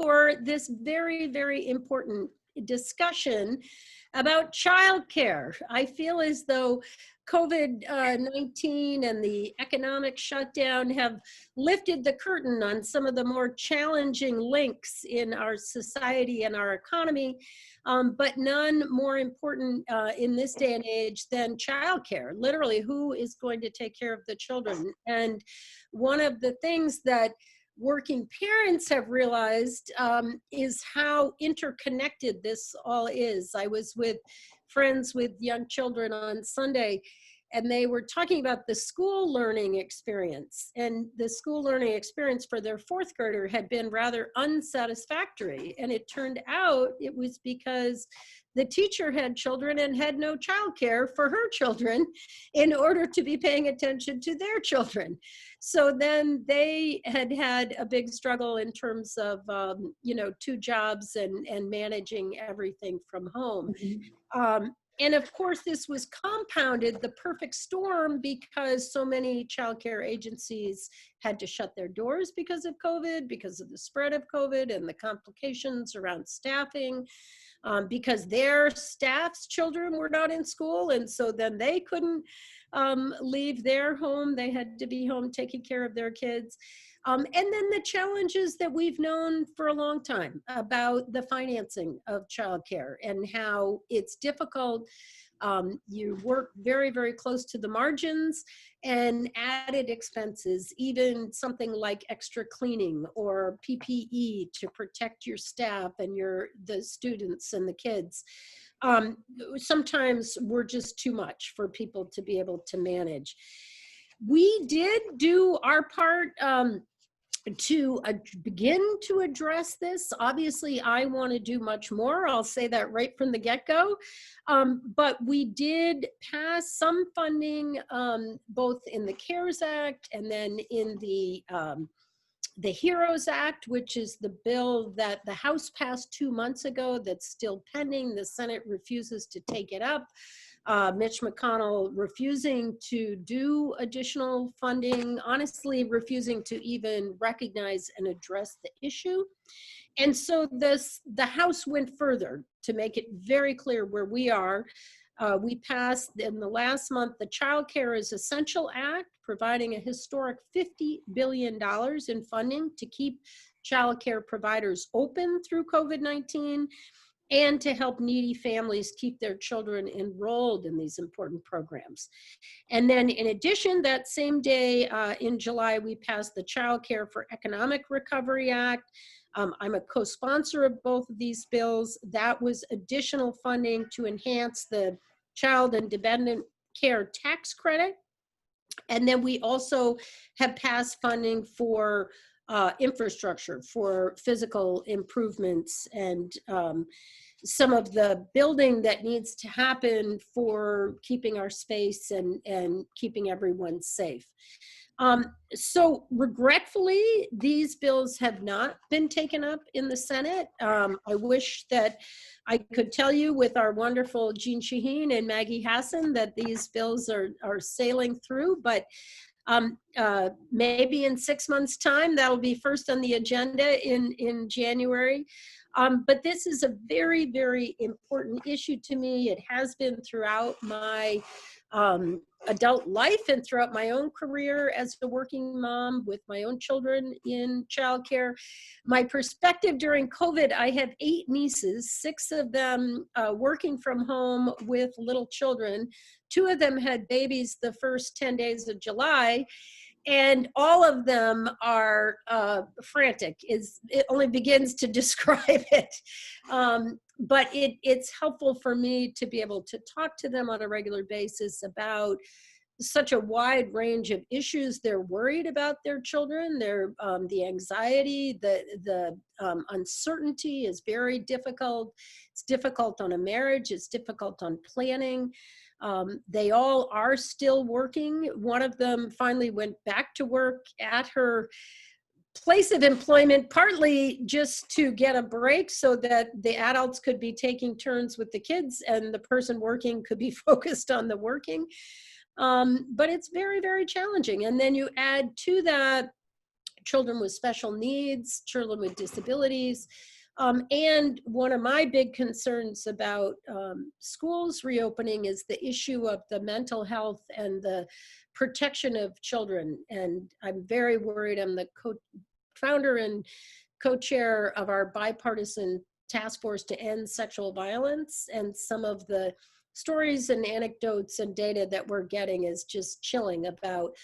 for this very, very important discussion about childcare. I feel as though COVID-19 and the economic shutdown have lifted the curtain on some of the more challenging links in our society and our economy, but none more important in this day and age than childcare. Literally, who is going to take care of the children? And one of the things that working parents have realized is how interconnected this all is. I was with friends with young children on Sunday, and they were talking about the school learning experience. And the school learning experience for their fourth grader had been rather unsatisfactory. And it turned out it was because the teacher had children and had no childcare for her children in order to be paying attention to their children. So then they had a big struggle in terms of, two jobs and managing everything from home. And of course, this was compounded, the perfect storm, because so many childcare agencies had to shut their doors because of COVID, because of the spread of COVID and the complications around staffing, because their staff's children were not in school. And so then they couldn't leave their home. They had to be home taking care of their kids. And then the challenges that we've known for a long time about the financing of childcare and how it's difficult. You work very, very close to the margins, and added expenses, even something like extra cleaning or PPE to protect your staff and the students and the kids. Sometimes were just too much for people to be able to manage. We did do our part to begin to address this. Obviously, I want to do much more. I'll say that right from the get-go. But we did pass some funding, both in the CARES Act and then in the HEROES Act, which is the bill that the House passed 2 months ago that's still pending. The Senate refuses to take it up. Mitch McConnell refusing to do additional funding, honestly refusing to even recognize and address the issue. And so the House went further to make it very clear where we are. We passed in the last month the Childcare is Essential Act, providing a historic $50 billion in funding to keep childcare providers open through COVID-19 and to help needy families keep their children enrolled in these important programs. And then in addition, that same day in July, we passed the Childcare for Economic Recovery Act. I'm a co-sponsor of both of these bills. That was additional funding to enhance the child and dependent care tax credit. And then we also have passed funding for infrastructure, for physical improvements and some of the building that needs to happen for keeping our space and keeping everyone safe. So regretfully, these bills have not been taken up in the Senate. I wish that I could tell you with our wonderful Jean Shaheen and Maggie Hassan that these bills are sailing through, but maybe in 6 months' time, that'll be first on the agenda in January. But this is a very, very important issue to me. It has been throughout my adult life and throughout my own career as a working mom with my own children in childcare. My perspective during COVID, I have 8 nieces, 6 of them working from home with little children. 2 of them had babies the first 10 days of July. And all of them are frantic. It only begins to describe it. But it's helpful for me to be able to talk to them on a regular basis about such a wide range of issues. They're worried about their children. The anxiety, the uncertainty is very difficult. It's difficult on a marriage. It's difficult on planning. They all are still working. One of them finally went back to work at her place of employment, partly just to get a break so that the adults could be taking turns with the kids and the person working could be focused on the working. But it's very, very challenging. And then you add to that children with special needs, children with disabilities. And one of my big concerns about schools reopening is the issue of the mental health and the protection of children. And I'm very worried. I'm the founder and co-chair of our bipartisan task force to end sexual violence, and some of the stories and anecdotes and data that we're getting is just chilling about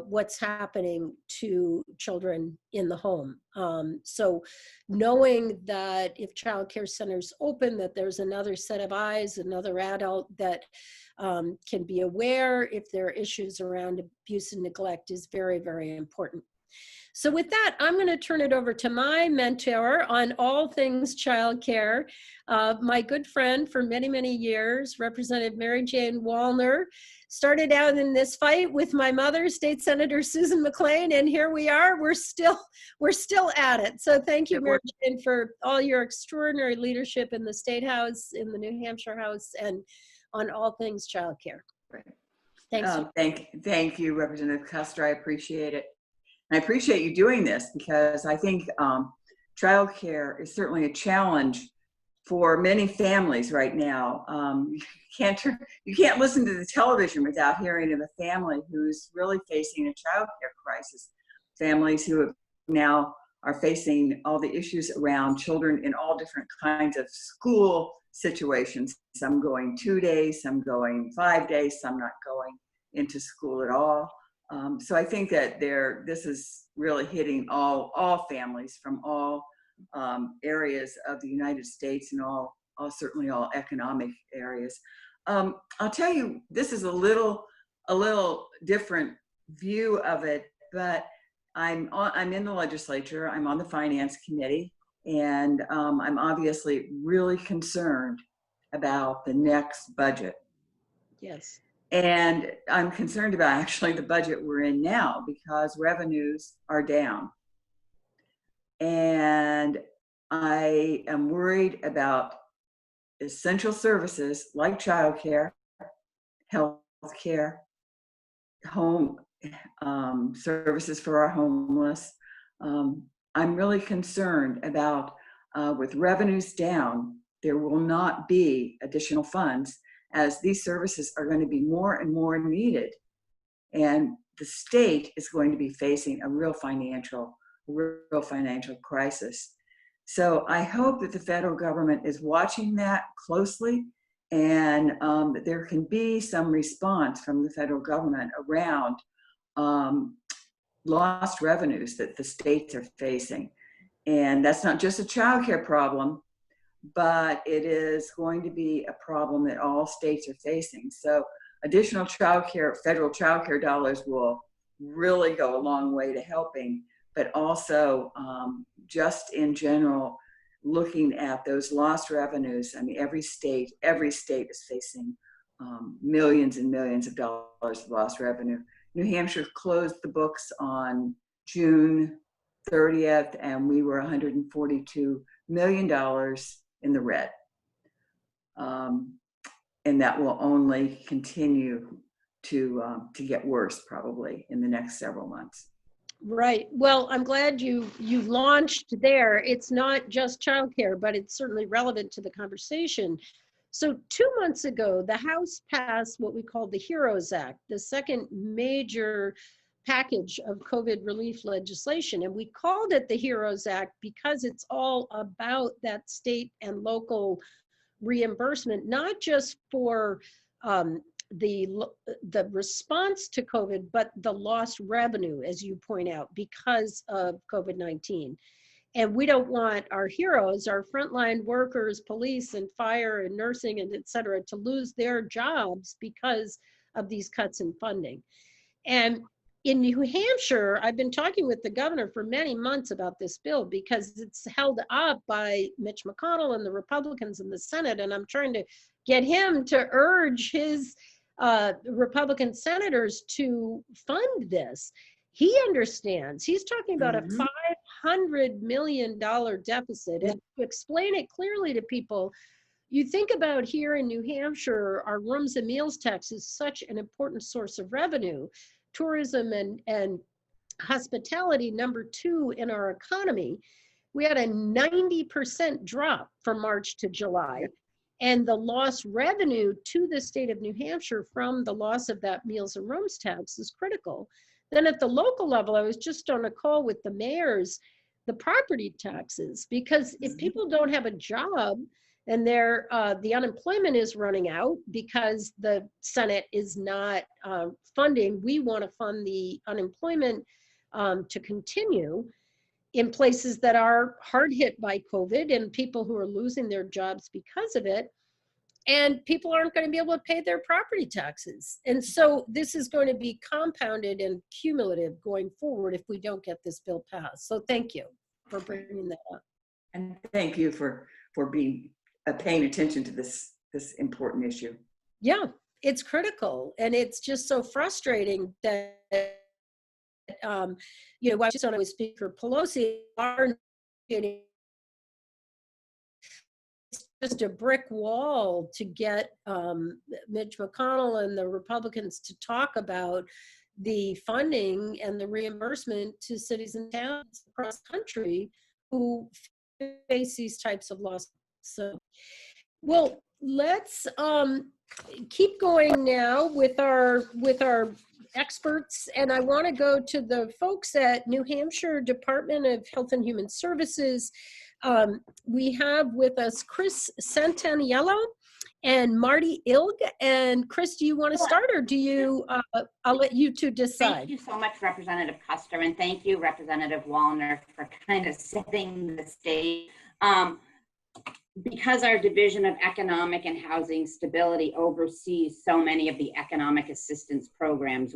what's happening to children in the home. So knowing that if child care centers open, that there's another set of eyes, another adult that can be aware if there are issues around abuse and neglect is very, very important. So with that, I'm going to turn it over to my mentor on all things childcare, my good friend for many, many years, Representative Mary Jane Wallner. Started out in this fight with my mother, State Senator Susan McLean, and here we are. We're still at it. So thank you, Mary Jane, for all your extraordinary leadership in the State House, in the New Hampshire House, and on all things childcare. Thanks. Thank you, Representative Kuster. I appreciate it. I appreciate you doing this because I think childcare is certainly a challenge for many families right now. You can't listen to the television without hearing of a family who's really facing a childcare crisis. Families who have now are facing all the issues around children in all different kinds of school situations. Some going 2 days, some going 5 days, some not going into school at all. So I think that this is really hitting all families from all areas of the United States and certainly all economic areas. I'll tell you, this is a little different view of it, but I'm in the legislature. I'm on the Finance Committee, and I'm obviously really concerned about the next budget. Yes. And I'm concerned about actually the budget we're in now because revenues are down. And I am worried about essential services like childcare, healthcare, home services for our homeless. I'm really concerned about with revenues down, there will not be additional funds as these services are going to be more and more needed. And the state is going to be facing a real financial crisis. So I hope that the federal government is watching that closely and that there can be some response from the federal government around lost revenues that the states are facing. And that's not just a childcare problem, but it is going to be a problem that all states are facing. So additional federal childcare dollars will really go a long way to helping, but also just in general, looking at those lost revenues. I mean, every state is facing millions and millions of dollars of lost revenue. New Hampshire closed the books on June 30th, and we were $142 million in the red. And that will only continue to get worse probably in the next several months. Right. Well, I'm glad you launched there. It's not just childcare, but it's certainly relevant to the conversation. So 2 months ago, the House passed what we call the HEROES Act, the second major package of COVID relief legislation. And we called it the HEROES Act because it's all about that state and local reimbursement, not just for the response to COVID, but the lost revenue, as you point out, because of COVID-19. And we don't want our heroes, our frontline workers, police and fire and nursing and et cetera, to lose their jobs because of these cuts in funding. And in New Hampshire, I've been talking with the governor for many months about this bill because it's held up by Mitch McConnell and the Republicans in the Senate. And I'm trying to get him to urge his Republican senators to fund this. He understands. He's talking about a $500 million deficit. And to explain it clearly to people, you think about here in New Hampshire, our rooms and meals tax is such an important source of revenue. Tourism and hospitality, number 2 in our economy, we had a 90% drop from March to July. And the lost revenue to the state of New Hampshire from the loss of that meals and rooms tax is critical. Then at the local level, I was just on a call with the mayors, the property taxes, because if people don't have a job and the unemployment is running out because the Senate is not funding, we want to fund the unemployment to continue in places that are hard hit by COVID and people who are losing their jobs because of it. And people aren't going to be able to pay their property taxes. And so this is going to be compounded and cumulative going forward if we don't get this bill passed. So thank you for bringing that up. And thank you for being paying attention to this important issue. Yeah, it's critical. And it's just so frustrating that you know, I just with Speaker Pelosi are getting just a brick wall to get Mitch McConnell and the Republicans to talk about the funding and the reimbursement to cities and towns across the country who face these types of losses. So, well, let's keep going now with our experts, and I want to go to the folks at New Hampshire Department of Health and Human Services. We have with us Chris Santaniello and Marty Ilg. And Chris, do you want to start, or do you, I'll let you two decide. Thank you so much, Representative Kuster, and thank you, Representative Wallner, for kind of setting the stage. Because our Division of Economic and Housing Stability oversees so many of the economic assistance programs,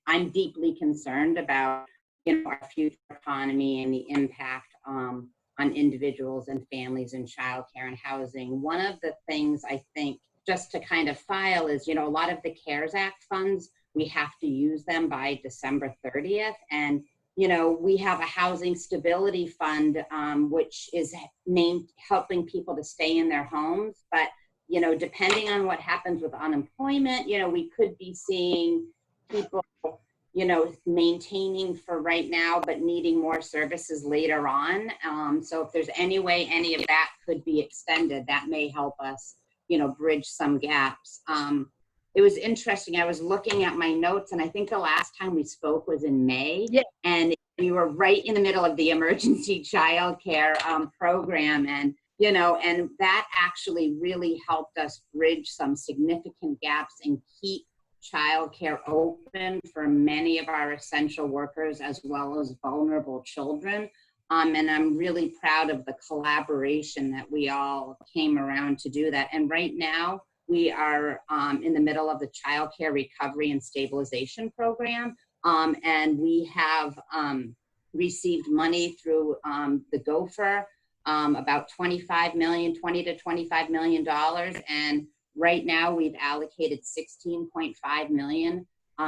I'm deeply concerned about, you know, our future economy and the impact on individuals and families in childcare and housing. One of the things I think, just to kind of file, is, you know, a lot of the CARES Act funds, we have to use them by December 30th. And, you know, we have a housing stability fund, which is helping people to stay in their homes. But, you know, depending on what happens with unemployment, you know, we could be seeing people, you know, maintaining for right now, but needing more services later on. So if there's any way any of that could be extended, that may help us, you know, bridge some gaps. It was interesting. I was looking at my notes, and I think the last time we spoke was in May. Yeah. And we were right in the middle of the emergency childcare program. And, you know, and that actually really helped us bridge some significant gaps and keep childcare open for many of our essential workers as well as vulnerable children. And I'm really proud of the collaboration that we all came around to do that. And right now, we are in the middle of the Childcare Recovery and Stabilization Program, and we have received money through the Gopher, about $20 to $25 million, and right now we've allocated $16.5 million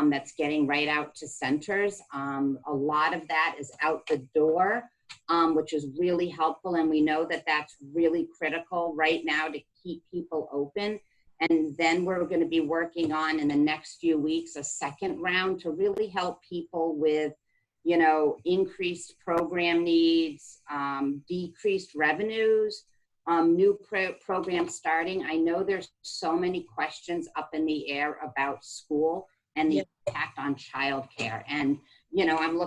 that's getting right out to centers. A lot of that is out the door, which is really helpful, and we know that that's really critical right now to keep people open. And then we're going to be working on, in the next few weeks, a second round to really help people with, you know, increased program needs, decreased revenues, new programs starting. I know there's so many questions up in the air about school and the impact on childcare. And, you know, I'm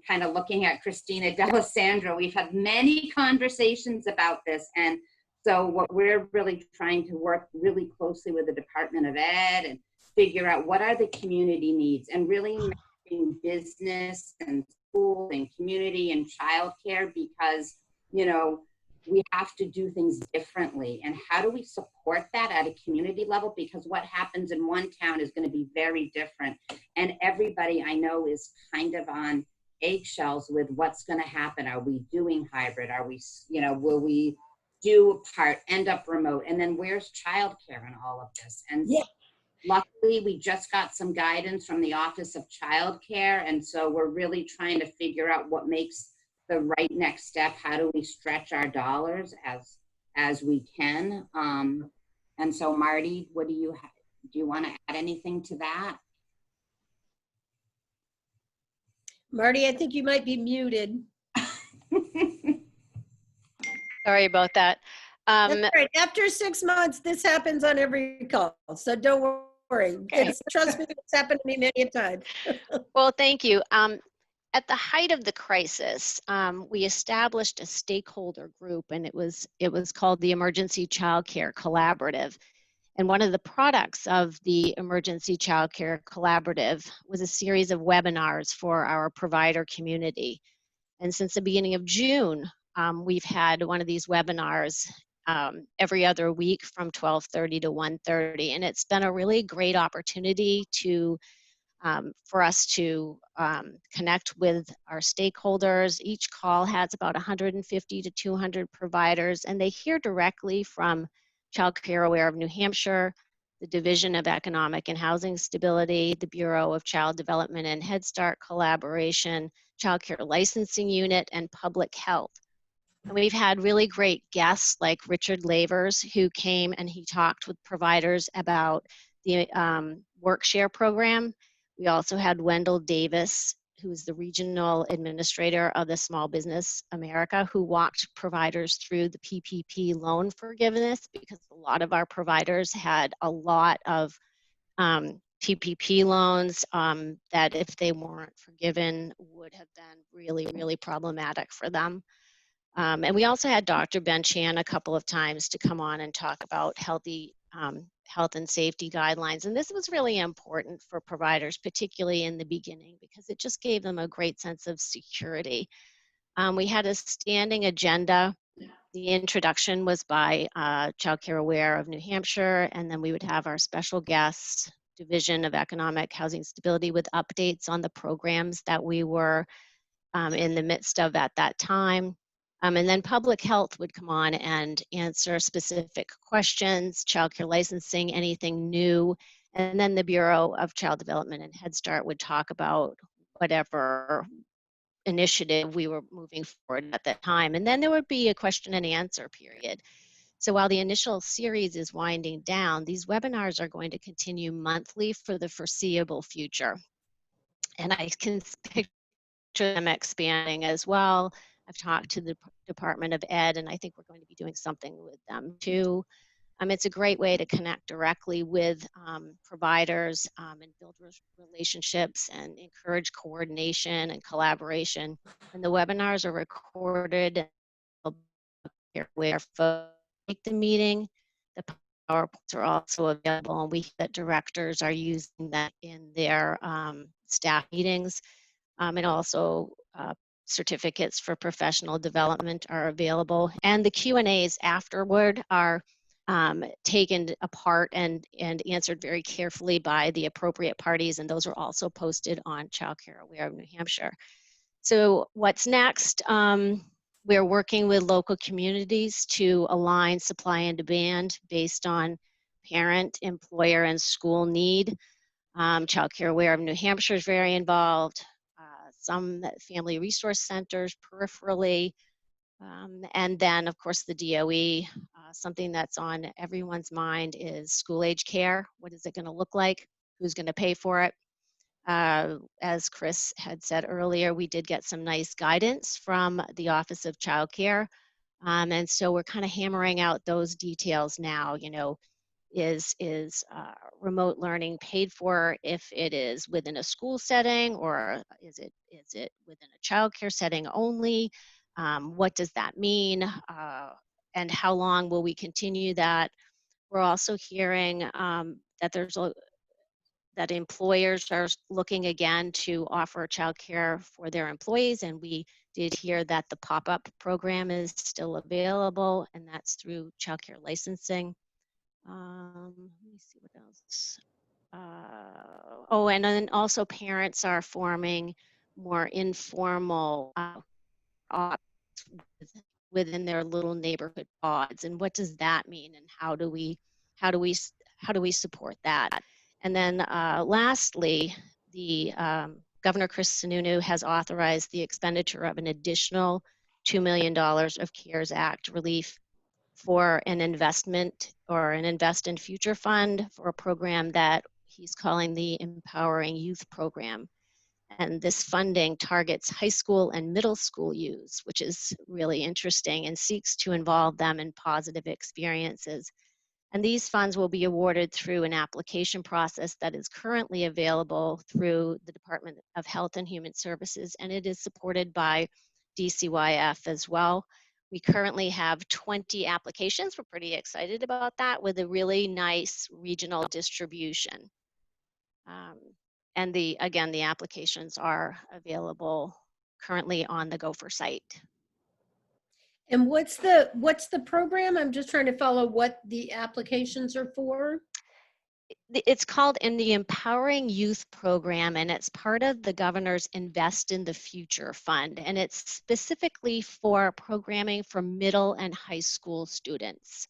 kind of looking at Christina D'Alessandro. We've had many conversations about this, and so what we're really trying to work really closely with the Department of Ed and figure out what are the community needs, and really mapping business and school and community and childcare, because, you know, we have to do things differently. And how do we support that at a community level? Because what happens in one town is going to be very different. And everybody I know is kind of on eggshells with what's going to happen. Are we doing hybrid? Are we, you know, will we do a part, end up remote? And then where's childcare in all of this? And luckily, we just got some guidance from the Office of Childcare. And so we're really trying to figure out what makes the right next step. How do we stretch our dollars as we can? And so Marty, what do you want to add anything to that? Marty, I think you might be muted. Sorry about that. That's right. After 6 months, this happens on every call, so don't worry. Okay. Trust me, it's happened to me many a time. Well, thank you. At the height of the crisis, we established a stakeholder group, and it was called the Emergency Childcare Collaborative. And one of the products of the Emergency Childcare Collaborative was a series of webinars for our provider community. And since the beginning of June, we've had one of these webinars every other week from 12:30 to 1:30. And it's been a really great opportunity for us to connect with our stakeholders. Each call has about 150 to 200 providers, and they hear directly from Childcare Aware of New Hampshire, the Division of Economic and Housing Stability, the Bureau of Child Development and Head Start Collaboration, Childcare Licensing Unit, and Public Health. And we've had really great guests like Richard Lavers, who came and he talked with providers about the WorkShare program. We also had Wendell Davis, who's the regional administrator of the Small Business America, who walked providers through the PPP loan forgiveness, because a lot of our providers had a lot of PPP loans that, if they weren't forgiven, would have been really, really problematic for them. And we also had Dr. Ben Chan a couple of times to come on and talk about healthy health and safety guidelines. And this was really important for providers, particularly in the beginning, because it just gave them a great sense of security. We had a standing agenda. The introduction was by Childcare Aware of New Hampshire, and then we would have our special guests, Division of Economic Housing Stability, with updates on the programs that we were in the midst of at that time. And then Public Health would come on and answer specific questions, childcare licensing, anything new. And then the Bureau of Child Development and Head Start would talk about whatever initiative we were moving forward at that time. And then there would be a question and answer period. So while the initial series is winding down, these webinars are going to continue monthly for the foreseeable future. And I can picture them expanding as well. I've talked to the Department of Ed, and I think we're going to be doing something with them too. It's a great way to connect directly with providers and build relationships and encourage coordination and collaboration. And the webinars are recorded where folks take the meeting. The PowerPoints are also available, and we that directors are using that in their staff meetings. And also certificates for professional development are available. And the Q&As afterward are taken apart and answered very carefully by the appropriate parties, and those are also posted on Childcare Aware of New Hampshire. So what's next? We're working with local communities to align supply and demand based on parent, employer, and school need. Childcare Aware of New Hampshire is very involved. Some family resource centers peripherally, and then of course the DOE. Something that's on everyone's mind is school age care. What is it going to look like? Who's going to pay for it? As Chris had said earlier, we did get some nice guidance from the Office of Child Care, and so we're kind of hammering out those details now. You know, is remote learning paid for if it is within a school setting, or is it within a childcare setting only? What does that mean? And how long will we continue that? We're also hearing that that employers are looking again to offer childcare for their employees, and we did hear that the pop-up program is still available, and that's through childcare licensing. Let me see what else. Oh, and then also parents are forming more informal within their little neighborhood pods, and what does that mean, and how do we support that? And then lastly, the Governor Chris Sununu has authorized the expenditure of an additional $2 million of CARES Act relief for an investment or an Invest in Future fund for a program that he's calling the Empowering Youth Program. And this funding targets high school and middle school youths, which is really interesting, and seeks to involve them in positive experiences. And these funds will be awarded through an application process that is currently available through the Department of Health and Human Services, and it is supported by DCYF as well. We currently have 20 applications. We're pretty excited about that, with a really nice regional distribution. And again, the applications are available currently on the Gopher site. And what's the program? I'm just trying to follow what the applications are for. It's called in the Empowering Youth Program, and it's part of the governor's Invest in the Future Fund. And it's specifically for programming for middle and high school students.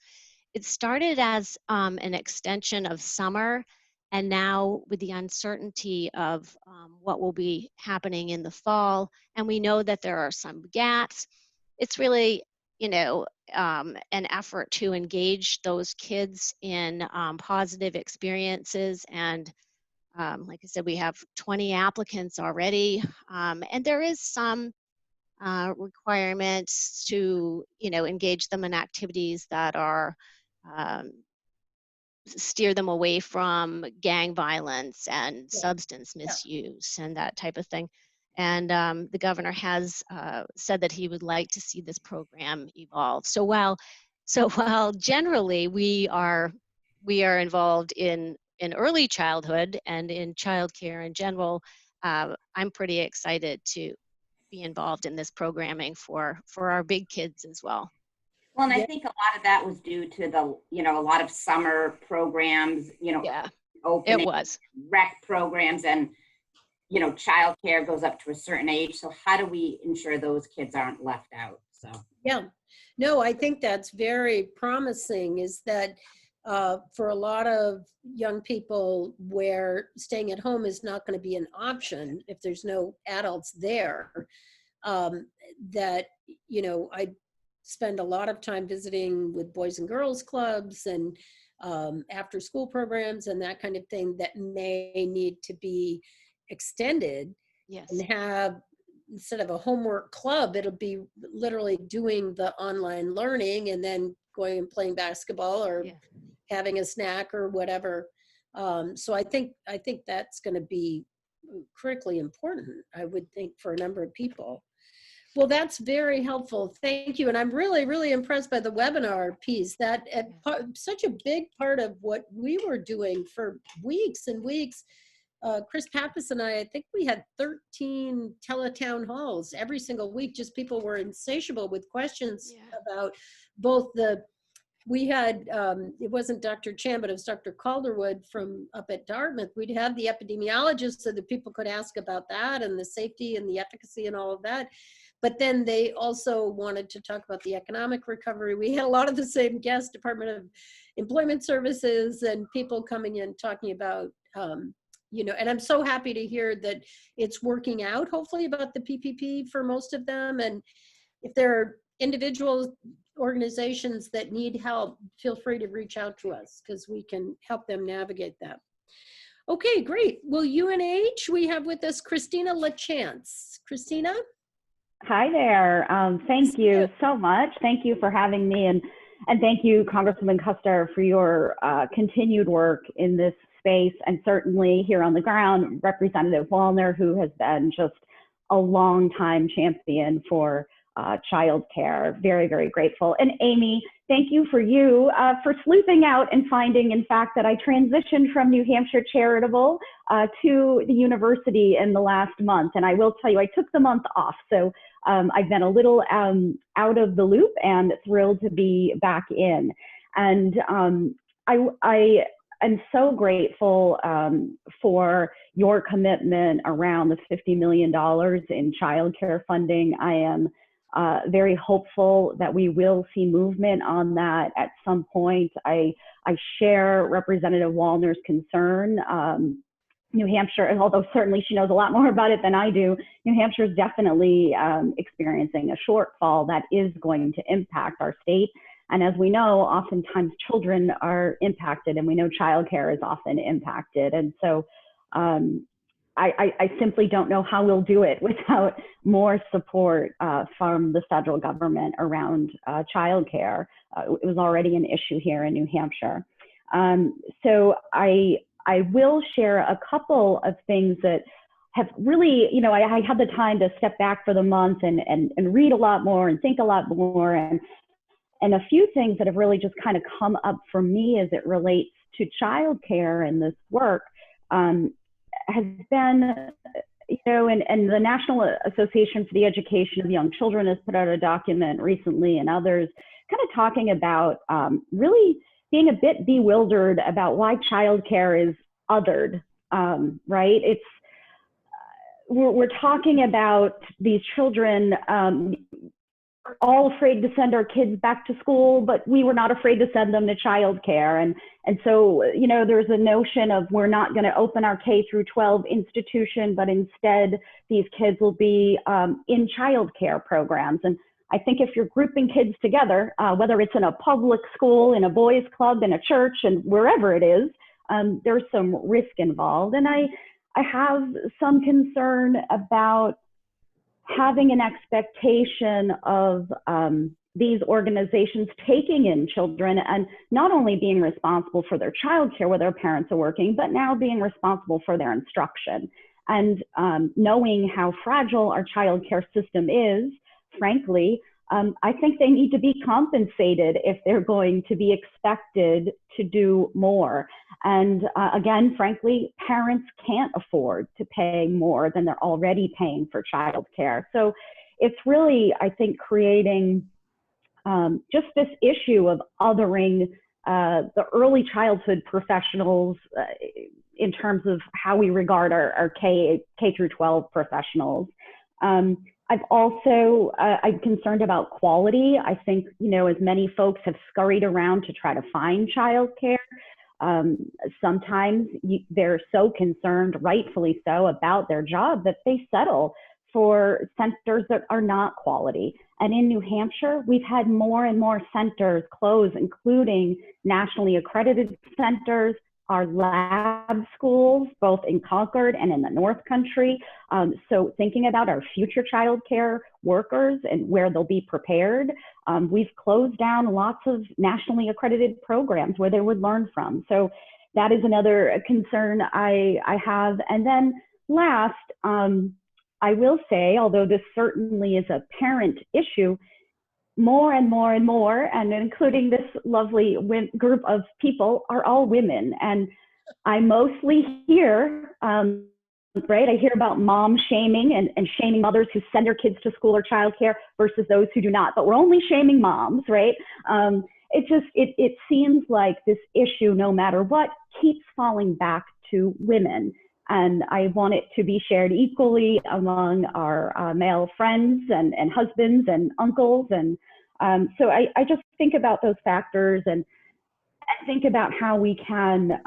It started as an extension of summer, and now with the uncertainty of what will be happening in the fall, and we know that there are some gaps, it's really, an effort to engage those kids in positive experiences. And like I said, we have 20 applicants already, and there is some requirements to, engage them in activities that are steer them away from gang violence and substance misuse and that type of thing. And the governor has said that he would like to see this program evolve. So while generally we are involved in early childhood and in childcare in general, I'm pretty excited to be involved in this programming for our big kids as well. Well, and I think a lot of that was due to a lot of summer programs, opening, it was rec programs, and, childcare goes up to a certain age. So how do we ensure those kids aren't left out? So, yeah, no, I think that's very promising, is that for a lot of young people where staying at home is not going to be an option if there's no adults there, that, I spend a lot of time visiting with boys and girls clubs and after school programs and that kind of thing that may need to be extended. Yes. And have, instead of a homework club, it'll be literally doing the online learning and then going and playing basketball or having a snack or whatever. So I think that's going to be critically important, I would think, for a number of people. Well, that's very helpful. Thank you. And I'm really, really impressed by the webinar piece. That such a big part of what we were doing for weeks and weeks. Chris Pappas and I think we had 13 teletown halls every single week. Just people were insatiable with questions about both we had, it wasn't Dr. Chan, but it was Dr. Calderwood from up at Dartmouth. We'd have the epidemiologists so that people could ask about that and the safety and the efficacy and all of that. But then they also wanted to talk about the economic recovery. We had a lot of the same guests, Department of Employment Services, and people coming in talking about, and I'm so happy to hear that it's working out, hopefully, about the PPP for most of them. And if there are individual organizations that need help, feel free to reach out to us because we can help them navigate that. Okay, great. Well, UNH, we have with us Christina LaChance. Christina? Hi there. Thank you so much. Thank you for having me, and thank you, Congresswoman Kuster, for your continued work in this space, and certainly here on the ground, Representative Wallner, who has been just a long-time champion for childcare. Very, very grateful. And Amy, thank you for sleuthing out and finding, in fact, that I transitioned from New Hampshire Charitable to the university in the last month. And I will tell you, I took the month off. So I've been a little out of the loop and thrilled to be back in. And I am so grateful for your commitment around the $50 million in childcare funding. I am very hopeful that we will see movement on that at some point. I share Representative Wallner's concern. New Hampshire, although certainly she knows a lot more about it than I do, New Hampshire is definitely experiencing a shortfall that is going to impact our state. And as we know, oftentimes children are impacted, and we know childcare is often impacted. And so I simply don't know how we'll do it without more support from the federal government around childcare. It was already an issue here in New Hampshire. So I will share a couple of things that have really, you know, I had the time to step back for the month and read a lot more and think a lot more. And a few things that have really just kind of come up for me as it relates to childcare and this work has been, you know, and the National Association for the Education of Young Children has put out a document recently, and others kind of talking about really being a bit bewildered about why childcare is othered, right? It's, we're talking about these children all afraid to send our kids back to school, but we were not afraid to send them to childcare. And so, you know, there's a notion of we're not going to open our K through 12 institution, but instead these kids will be in childcare programs. And I think if you're grouping kids together, whether it's in a public school, in a boys club, in a church, and wherever it is, there's some risk involved. And I have some concern about having an expectation of these organizations taking in children and not only being responsible for their childcare where their parents are working, but now being responsible for their instruction. And knowing how fragile our childcare system is, frankly, I think they need to be compensated if they're going to be expected to do more. And again, frankly, parents can't afford to pay more than they're already paying for childcare. So it's really, I think, creating just this issue of othering the early childhood professionals in terms of how we regard our K through 12 professionals. I've also, I'm concerned about quality. I think, you know, as many folks have scurried around to try to find childcare, sometimes they're so concerned, rightfully so, about their job that they settle for centers that are not quality. And in New Hampshire, we've had more and more centers close, including nationally accredited centers, our lab schools, both in Concord and in the North Country. So thinking about our future childcare workers and where they'll be prepared, we've closed down lots of nationally accredited programs where they would learn from. So that is another concern I have. And then last, I will say, although this certainly is a parent issue, more and more and more, and including this lovely group of people, are all women. And I mostly hear, right, I hear about mom shaming and shaming mothers who send their kids to school or childcare versus those who do not. But we're only shaming moms, right? It seems like this issue, no matter what, keeps falling back to women. And I want it to be shared equally among our male friends and husbands and uncles. And so I just think about those factors and think about how we can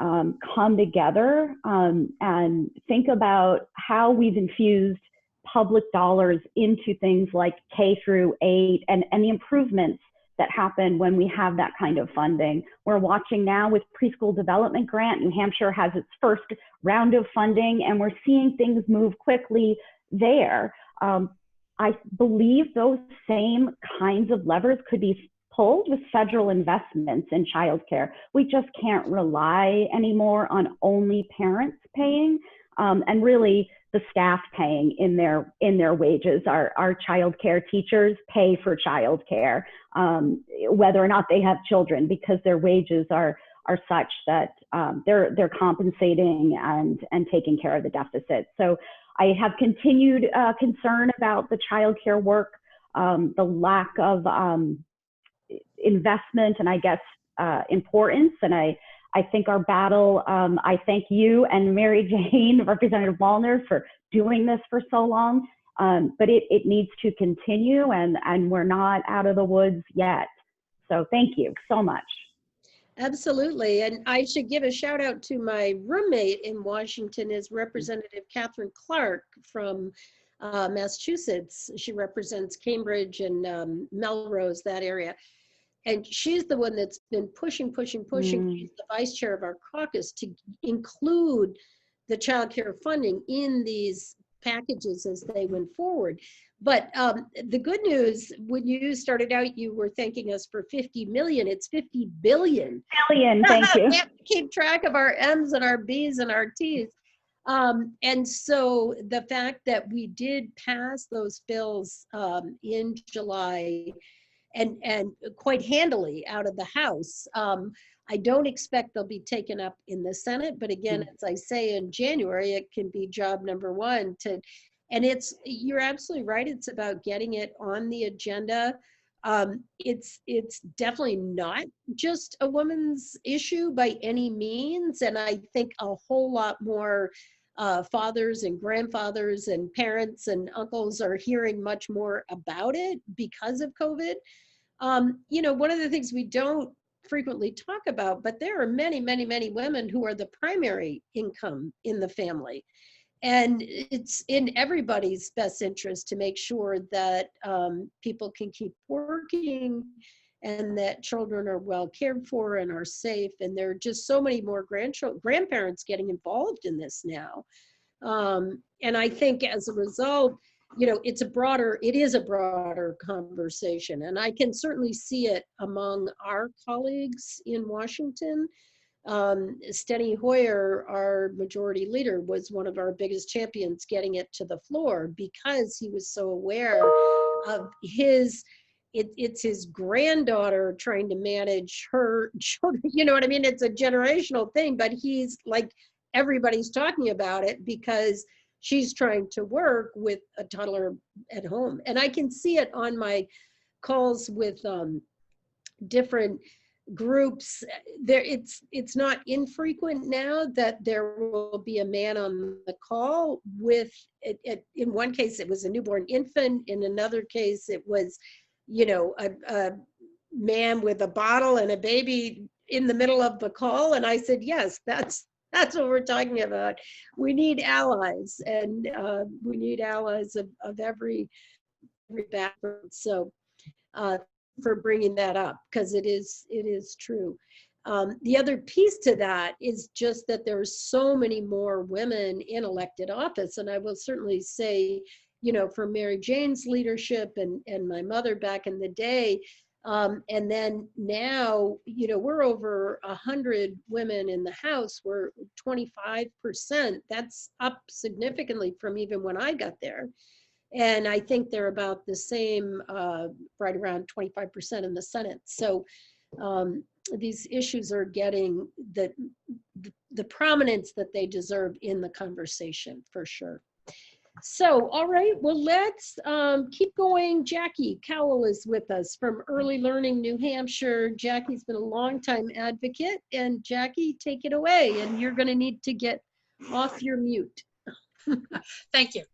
come together and think about how we've infused public dollars into things like K through 8 and the improvements that happen when we have that kind of funding. We're watching now with Preschool Development Grant. New Hampshire has its first round of funding, and we're seeing things move quickly there. I believe those same kinds of levers could be pulled with federal investments in childcare. We just can't rely anymore on only parents paying, and really the staff paying in their wages. Our childcare teachers pay for childcare, whether or not they have children, because their wages are such that they're compensating and taking care of the deficit. So I have continued concern about the childcare work, the lack of investment and I guess importance. And I think our battle, I thank you and Mary Jane, Representative Wallner, for doing this for so long, but it needs to continue, and we're not out of the woods yet. So thank you so much. Absolutely. And I should give a shout out to my roommate in Washington, is Representative Catherine Clark from Massachusetts. She represents Cambridge and Melrose, that area. And she's the one that's been pushing. She's the vice chair of our caucus to include the child care funding in these packages as they went forward. But the good news, when you started out, you were thanking us for 50 million. It's 50 billion. Billion, thank you. We have to keep track of our M's and our B's and our T's. And so the fact that we did pass those bills in July and quite handily out of the House, I don't expect they'll be taken up in the Senate. But again, as I say, in January, it can be job number one to. And you're absolutely right. It's about getting it on the agenda. It's definitely not just a woman's issue by any means. And I think a whole lot more fathers and grandfathers and parents and uncles are hearing much more about it because of COVID. One of the things we don't frequently talk about, but there are many, many, many women who are the primary income in the family. And it's in everybody's best interest to make sure that people can keep working and that children are well cared for and are safe. And there are just so many more grandparents getting involved in this now. And I think as a result, it is a broader conversation. And I can certainly see it among our colleagues in Washington. Steny Hoyer, our majority leader, was one of our biggest champions getting it to the floor because he was so aware of it's his granddaughter trying to manage her children. You know what I mean? It's a generational thing, but he's like, everybody's talking about it because she's trying to work with a toddler at home. And I can see it on my calls with different groups. It's not infrequent now that there will be a man on the call with in one case it was a newborn infant, in another case it was a man with a bottle and a baby in the middle of the call. And I said, yes, that's what we're talking about. We need allies, and we need allies of every background. So for bringing that up, because it is true. The other piece to that is just that there's so many more women in elected office. And I will certainly say, for Mary Jane's leadership and my mother back in the day, and then now, we're over 100 women in the House. We're 25%. That's up significantly from even when I got there. And I think they're about the same, right around 25% in the Senate. So these issues are getting the prominence that they deserve in the conversation, for sure. So, all right, well, let's keep going. Jackie Cowell is with us from Early Learning New Hampshire. Jackie's been a longtime advocate, and Jackie, take it away. And you're going to need to get off your mute. Thank you.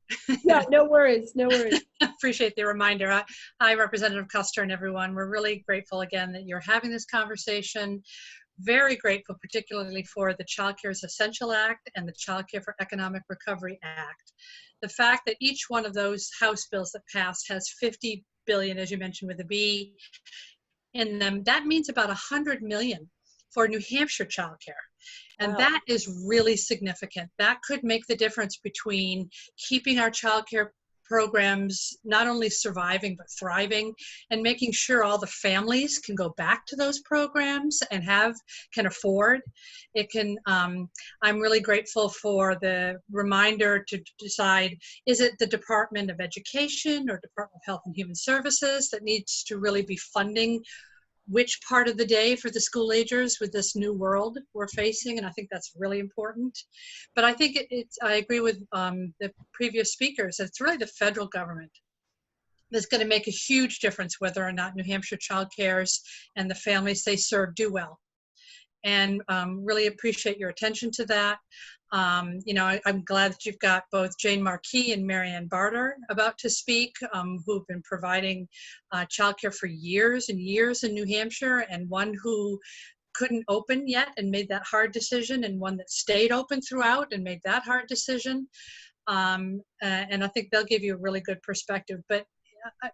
Yeah, no worries, no worries. Appreciate the reminder. Hi, Representative Kuster and everyone. We're really grateful again that you're having this conversation. Very grateful, particularly for the Child Care's Essential Act and the Child Care for Economic Recovery Act. The fact that each one of those House bills that passed has 50 billion, as you mentioned, with a B in them, that means about 100 million for New Hampshire childcare. And wow. That is really significant. That could make the difference between keeping our childcare programs not only surviving but thriving, and making sure all the families can go back to those programs and can afford. It can. I'm really grateful for the reminder to decide, is it the Department of Education or Department of Health and Human Services that needs to really be funding which part of the day for the school agers with this new world we're facing, and I think that's really important. But I think I agree with the previous speakers. It's really the federal government that's going to make a huge difference whether or not New Hampshire child cares and the families they serve do well. And really appreciate your attention to that. I'm glad that you've got both Jane Markey and Marianne Barter about to speak, who've been providing childcare for years and years in New Hampshire, and one who couldn't open yet and made that hard decision, and one that stayed open throughout and made that hard decision. And I think they'll give you a really good perspective. But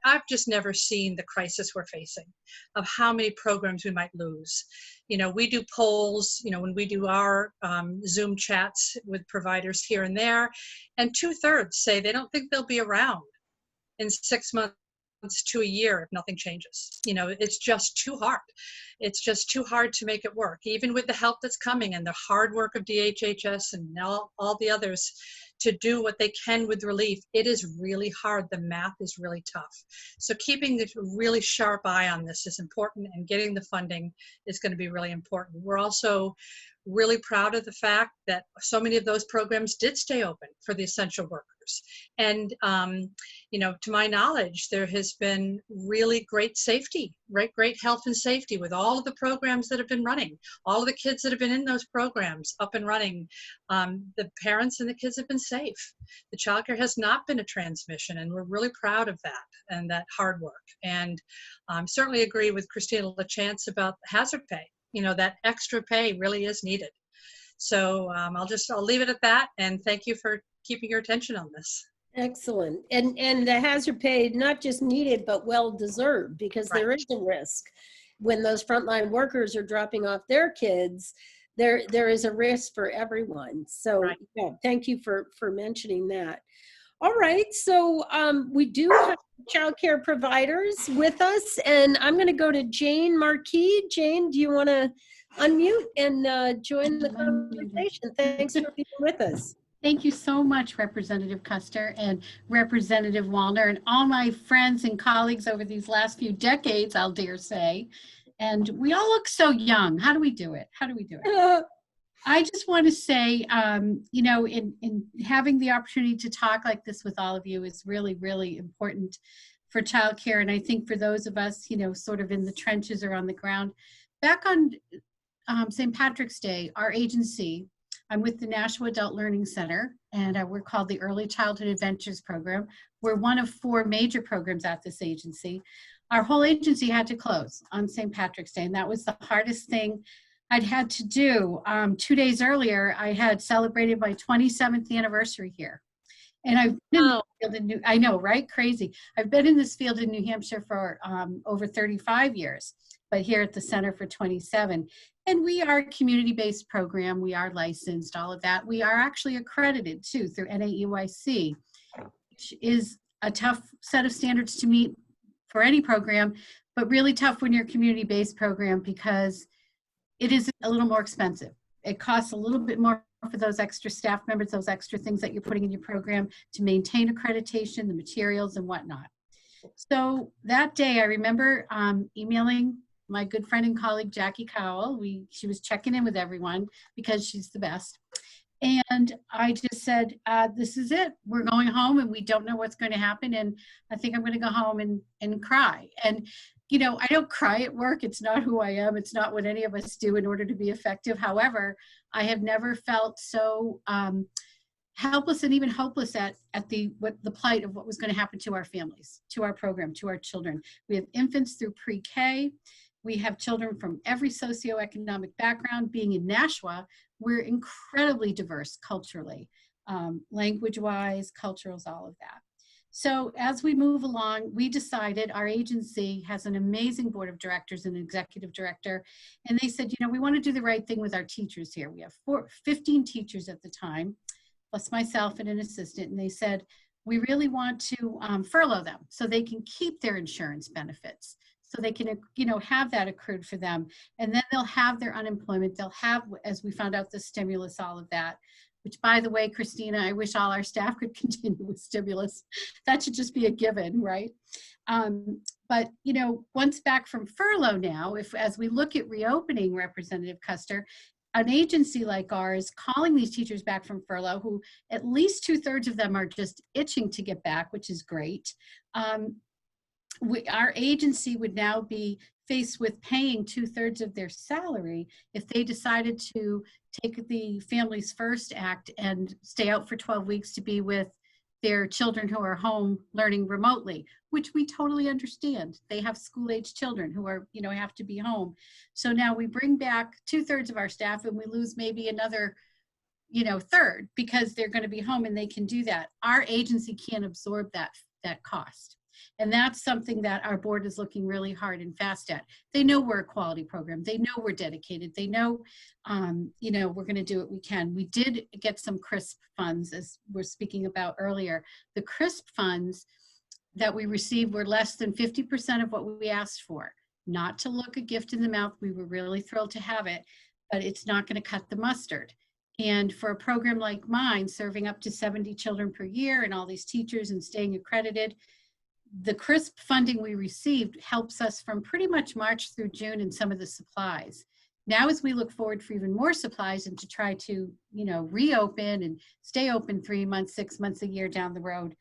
I've just never seen the crisis we're facing of how many programs we might lose. You know, we do polls, you know, when we do our Zoom chats with providers here and there, and 2/3 say they don't think they'll be around in 6 months to a year if nothing changes. You know, it's just too hard. It's just too hard to make it work, even with the help that's coming and the hard work of DHHS and all the others to do what they can with relief. It is really hard. The math is really tough. So keeping a really sharp eye on this is important, and getting the funding is going to be really important. We're also really proud of the fact that so many of those programs did stay open for the essential workers. And, you know, to my knowledge, there has been really great safety, great health and safety with all of the programs that have been running, all of the kids that have been in those programs up and running. The parents and the kids have been safe. The childcare has not been a transmission, and we're really proud of that and that hard work. And certainly agree with Christina LaChance about hazard pay. You know, that extra pay really is needed. So I'll leave it at that, and thank you for keeping your attention on this. Excellent. And the hazard pay, not just needed, but well deserved, because there Right. is a risk when those frontline workers are dropping off their kids. There is a risk for everyone. So Right. yeah, thank you for mentioning that. All right, so we do have childcare providers with us, and I'm going to go to Jane Marquis. Jane, do you want to unmute and join the conversation? Thanks for being with us. Thank you so much, Representative Kuster and Representative Wallner, and all my friends and colleagues over these last few decades, I'll dare say. And we all look so young. How do we do it? How do we do it? I just want to say, you know, in having the opportunity to talk like this with all of you is really, really important for childcare. And I think for those of us, you know, sort of in the trenches or on the ground, back on St. Patrick's Day, our agency, I'm with the Nashua Adult Learning Center, and we're called the Early Childhood Adventures Program. We're one of 4 major programs at this agency. Our whole agency had to close on St. Patrick's Day, and that was the hardest thing I'd had to do. 2 days earlier, I had celebrated my 27th anniversary here. And I've been in this field in I know, right? Crazy. I've been in this field in New Hampshire for over 35 years, but here at the center for 27. And we are a community-based program. We are licensed, all of that. We are actually accredited too through NAEYC, which is a tough set of standards to meet for any program, but really tough when you're a community-based program because it is a little more expensive. It costs a little bit more for those extra staff members, those extra things that you're putting in your program to maintain accreditation, the materials and whatnot. So that day I remember emailing my good friend and colleague, Jackie Cowell. She was checking in with everyone because she's the best. And I just said, this is it. We're going home and we don't know what's going to happen. And I think I'm going to go home and cry. And, you know, I don't cry at work. It's not who I am. It's not what any of us do in order to be effective. However, I have never felt so helpless and even hopeless at the plight of what was going to happen to our families, to our program, to our children. We have infants through pre-K. We have children from every socioeconomic background. Being in Nashua, we're incredibly diverse culturally, language-wise, culturals, all of that. So as we move along, we decided our agency has an amazing board of directors and executive director. And they said, you know, we want to do the right thing with our teachers here. We have 15 teachers at the time, plus myself and an assistant. And they said, we really want to furlough them so they can keep their insurance benefits. So they can, you know, have that accrued for them. And then they'll have their unemployment. They'll have, as we found out, the stimulus, all of that. Which, by the way, Christina, I wish all our staff could continue with stimulus. That should just be a given, right? But, you know, once back from furlough now, as we look at reopening, Representative Kuster, an agency like ours calling these teachers back from furlough, who at least 2/3 of them are just itching to get back, which is great. Our agency would now be faced with paying 2/3 of their salary if they decided to take the Families First Act and stay out for 12 weeks to be with their children who are home learning remotely, which we totally understand. They have school-age children who are, you know, have to be home. So now we bring back 2/3 of our staff and we lose maybe another, you know, third because they're going to be home and they can do that. Our agency can't absorb that cost. And that's something that our board is looking really hard and fast at. They know we're a quality program. They know we're dedicated. They know, you know, we're going to do what we can. We did get some CRISP funds, as we're speaking about earlier. The CRISP funds that we received were less than 50% of what we asked for. Not to look a gift in the mouth. We were really thrilled to have it, but it's not going to cut the mustard. And for a program like mine, serving up to 70 children per year and all these teachers and staying accredited, the CRISP funding we received helps us from pretty much March through June in some of the supplies. Now, as we look forward for even more supplies and to try to, you know, reopen and stay open 3 months, 6 months, a year down the road,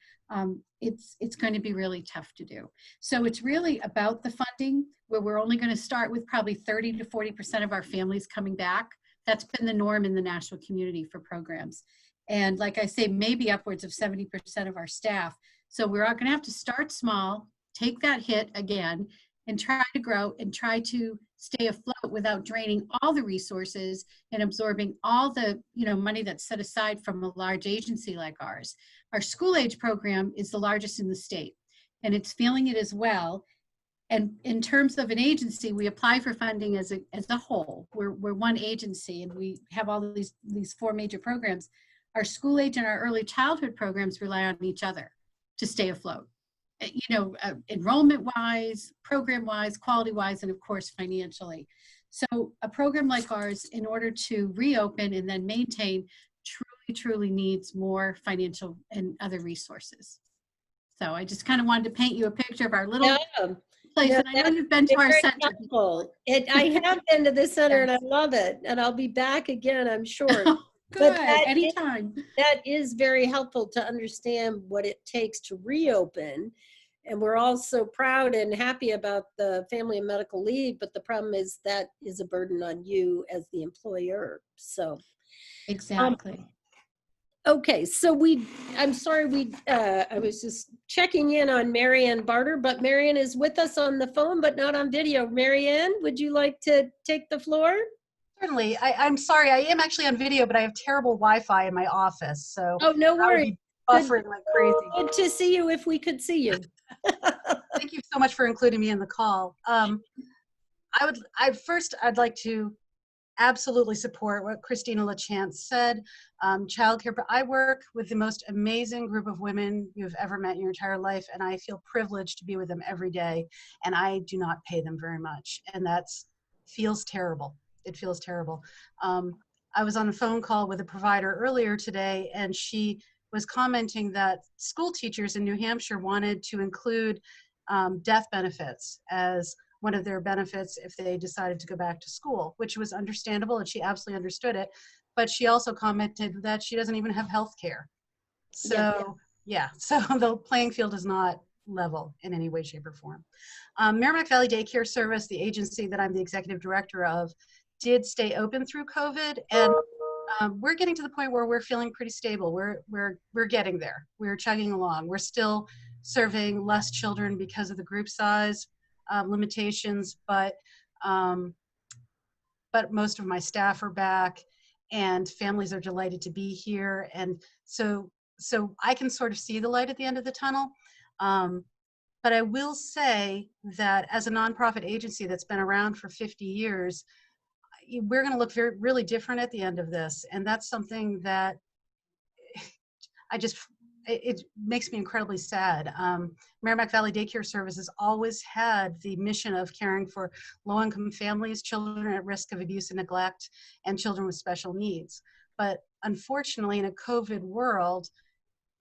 it's going to be really tough to do. So it's really about the funding, where we're only going to start with probably 30 to 40% of our families coming back. That's been the norm in the national community for programs. And like I say, maybe upwards of 70% of our staff. So we're going to have to start small, take that hit again, and try to grow and try to stay afloat without draining all the resources and absorbing all the, you know, money that's set aside from a large agency like ours. Our school age program is the largest in the state, and it's feeling it as well. And in terms of an agency, we apply for funding as a whole. We're one agency, and we have all of these 4 major programs. Our school age and our early childhood programs rely on each other to stay afloat. You know, enrollment-wise, program-wise, quality-wise, and of course, financially. So a program like ours, in order to reopen and then maintain, truly needs more financial and other resources. So I just kind of wanted to paint you a picture of our little place. No, and I know you've been to our center. I have been to the center and I love it. And I'll be back again, I'm sure. Good, anytime. That is very helpful to understand what it takes to reopen. And we're all so proud and happy about the family and medical leave, but the problem is that is a burden on you as the employer. So exactly. Okay, so I'm sorry, I was just checking in on Marianne Barter, but Marianne is with us on the phone, but not on video. Marianne, would you like to take the floor? Certainly. I'm sorry, I am actually on video, but I have terrible Wi-Fi in my office, so oh, no worries. Buffering like crazy. Good to see you if we could see you. Thank you so much for including me in the call. I'd like to absolutely support what Christina LaChance said. Childcare, but I work with the most amazing group of women you've ever met in your entire life, and I feel privileged to be with them every day, and I do not pay them very much, and that feels terrible. It feels terrible. I was on a phone call with a provider earlier today, and she was commenting that school teachers in New Hampshire wanted to include death benefits as one of their benefits if they decided to go back to school, which was understandable, and she absolutely understood it. But she also commented that she doesn't even have health care. So so the playing field is not level in any way, shape, or form. Merrimack Valley Daycare Service, the agency that I'm the executive director of, did stay open through COVID, and we're getting to the point where we're feeling pretty stable. We're getting there. We're chugging along. We're still serving less children because of the group size limitations, but most of my staff are back, and families are delighted to be here, and so I can sort of see the light at the end of the tunnel. But I will say that as a nonprofit agency that's been around for 50 years, we're going to look really different at the end of this, and that's something that it makes me incredibly sad. Merrimack Valley Daycare Services always had the mission of caring for low-income families, children at risk of abuse and neglect, and children with special needs. But unfortunately, in a COVID world,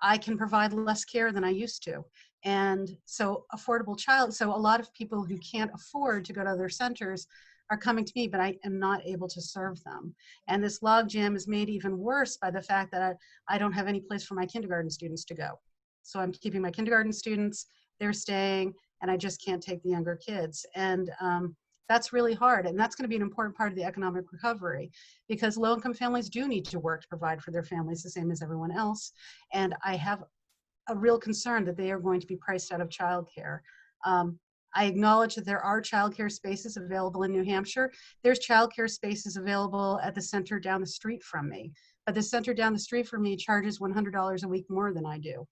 I can provide less care than I used to. And so so a lot of people who can't afford to go to other centers are coming to me, but I am not able to serve them. And this logjam is made even worse by the fact that I don't have any place for my kindergarten students to go. So I'm keeping my kindergarten students, they're staying, and I just can't take the younger kids. And that's really hard. And that's going to be an important part of the economic recovery, because low-income families do need to work to provide for their families the same as everyone else. And I have a real concern that they are going to be priced out of childcare. I acknowledge that there are childcare spaces available in New Hampshire. There's childcare spaces available at the center down the street from me, but the center down the street from me charges $100 a week more than I do.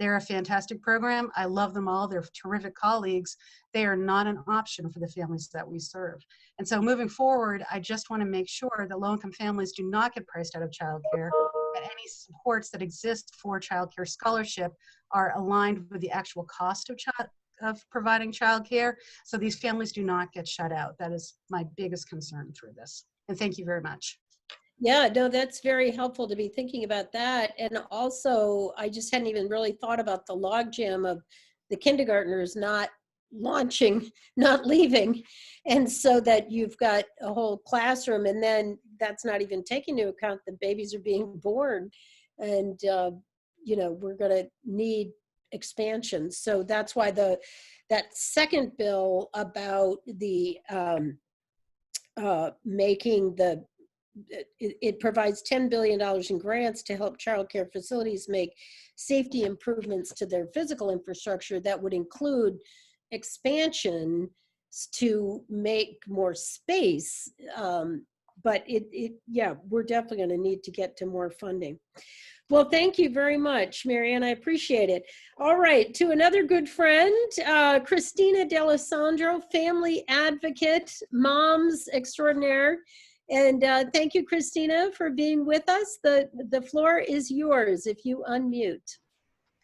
They're a fantastic program. I love them all. They're terrific colleagues. They are not an option for the families that we serve. And so moving forward, I just want to make sure that low-income families do not get priced out of childcare, that any supports that exist for childcare scholarship are aligned with the actual cost of providing childcare, so these families do not get shut out. That is my biggest concern through this. And thank you very much. Yeah, no, that's very helpful to be thinking about that. And also, I just hadn't even really thought about the logjam of the kindergartners not launching, not leaving. And so that you've got a whole classroom, and then that's not even taking into account the babies are being born. And, you know, we're going to need expansion. So that's why that second bill about the making the it provides $10 billion in grants to help childcare facilities make safety improvements to their physical infrastructure. That would include expansion to make more space. But yeah, we're definitely going to need to get to more funding. Well, thank you very much, Marianne. I appreciate it. All right, to another good friend, Christina D'Alessandro, family advocate, moms extraordinaire. And thank you, Christina, for being with us. The floor is yours if you unmute.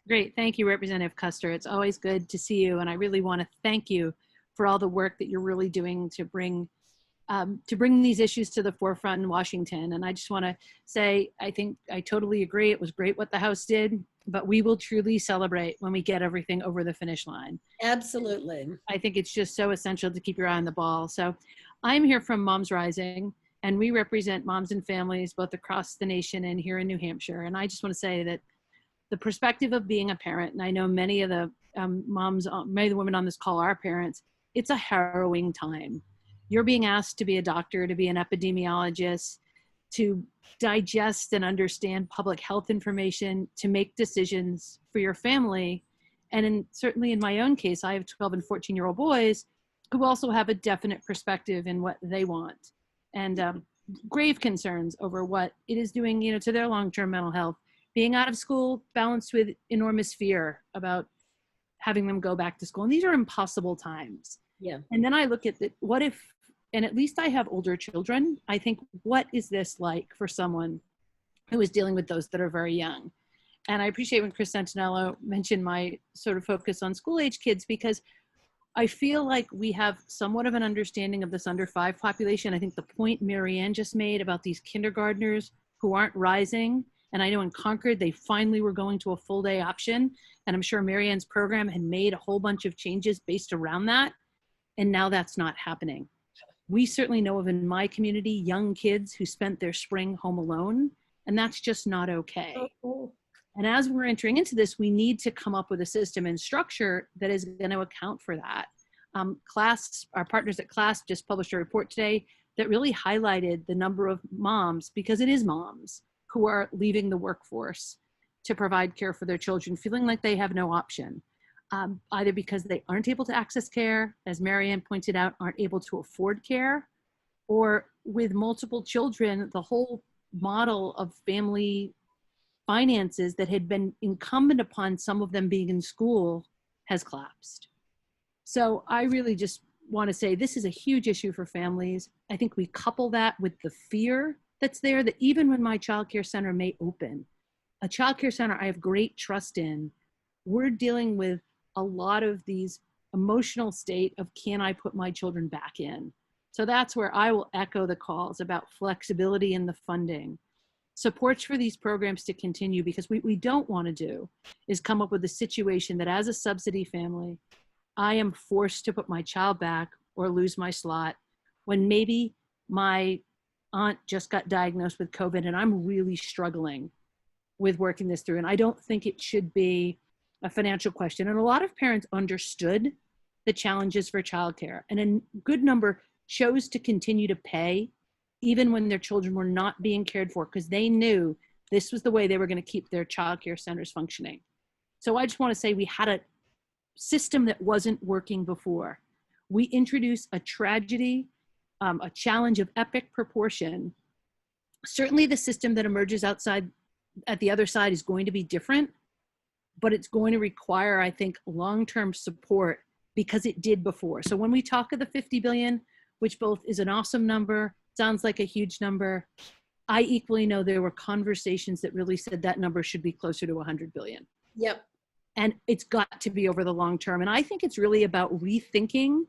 Great. Thank you, Representative Kuster. It's always good to see you. And I really want to thank you for all the work that you're really doing to bring these issues to the forefront in Washington. And I just want to say, I think I totally agree. It was great what the House did, but we will truly celebrate when we get everything over the finish line. Absolutely. I think it's just so essential to keep your eye on the ball. So I'm here from Moms Rising, and we represent moms and families both across the nation and here in New Hampshire. And I just want to say that the perspective of being a parent, and I know many of the moms, many of the women on this call are parents, it's a harrowing time. You're being asked to be a doctor, to be an epidemiologist, to digest and understand public health information, to make decisions for your family. And certainly in my own case, I have 12 and 14-year-old boys who also have a definite perspective in what they want, and grave concerns over what it is doing, you know, to their long-term mental health. Being out of school balanced with enormous fear about having them go back to school. And these are impossible times. Yeah. And then I look at what if, and at least I have older children, I think, what is this like for someone who is dealing with those that are very young? And I appreciate when Chris Santinello mentioned my sort of focus on school-age kids, because I feel like we have somewhat of an understanding of this under 5 population. I think the point Marianne just made about these kindergartners who aren't rising, and I know in Concord, they finally were going to a full day option. And I'm sure Marianne's program had made a whole bunch of changes based around that. And now that's not happening. We certainly know of in my community, young kids who spent their spring home alone, and that's just not okay. And as we're entering into this, we need to come up with a system and structure that is going to account for that. Our partners at CLASP just published a report today that really highlighted the number of moms, because it is moms, who are leaving the workforce to provide care for their children, feeling like they have no option, either because they aren't able to access care, as Marianne pointed out, aren't able to afford care, or with multiple children, the whole model of family finances that had been incumbent upon some of them being in school has collapsed. So I really just want to say this is a huge issue for families. I think we couple that with the fear that's there, that even when my childcare center may open, a childcare center I have great trust in, we're dealing with a lot of these emotional state of, can I put my children back in? So that's where I will echo the calls about flexibility in the funding, supports for these programs to continue, because what we don't want to do is come up with a situation that as a subsidy family, I am forced to put my child back or lose my slot when maybe my aunt just got diagnosed with COVID and I'm really struggling with working this through. And I don't think it should be a financial question. And a lot of parents understood the challenges for childcare, and a good number chose to continue to pay even when their children were not being cared for, because they knew this was the way they were going to keep their childcare centers functioning. So I just want to say we had a system that wasn't working before. We introduced a tragedy, a challenge of epic proportion. Certainly the system that emerges at the other side is going to be different, but it's going to require, I think, long-term support because it did before. So when we talk of the 50 billion, which both is an awesome number, sounds like a huge number, I equally know there were conversations that really said that number should be closer to 100 billion. Yep. And it's got to be over the long term. And I think it's really about rethinking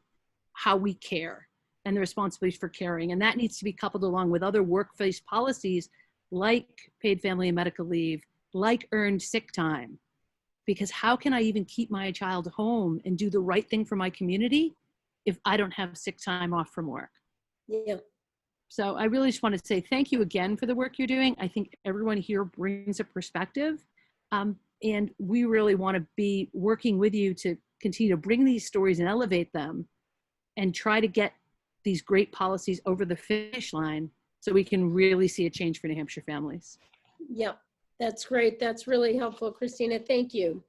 how we care and the responsibilities for caring. And that needs to be coupled along with other workplace policies like paid family and medical leave, like earned sick time. Because how can I even keep my child home and do the right thing for my community if I don't have sick time off from work? Yeah. So I really just want to say thank you again for the work you're doing. I think everyone here brings a perspective. And we really want to be working with you to continue to bring these stories and elevate them and try to get these great policies over the finish line so we can really see a change for New Hampshire families. Yep. That's great. That's really helpful, Christina. Thank you.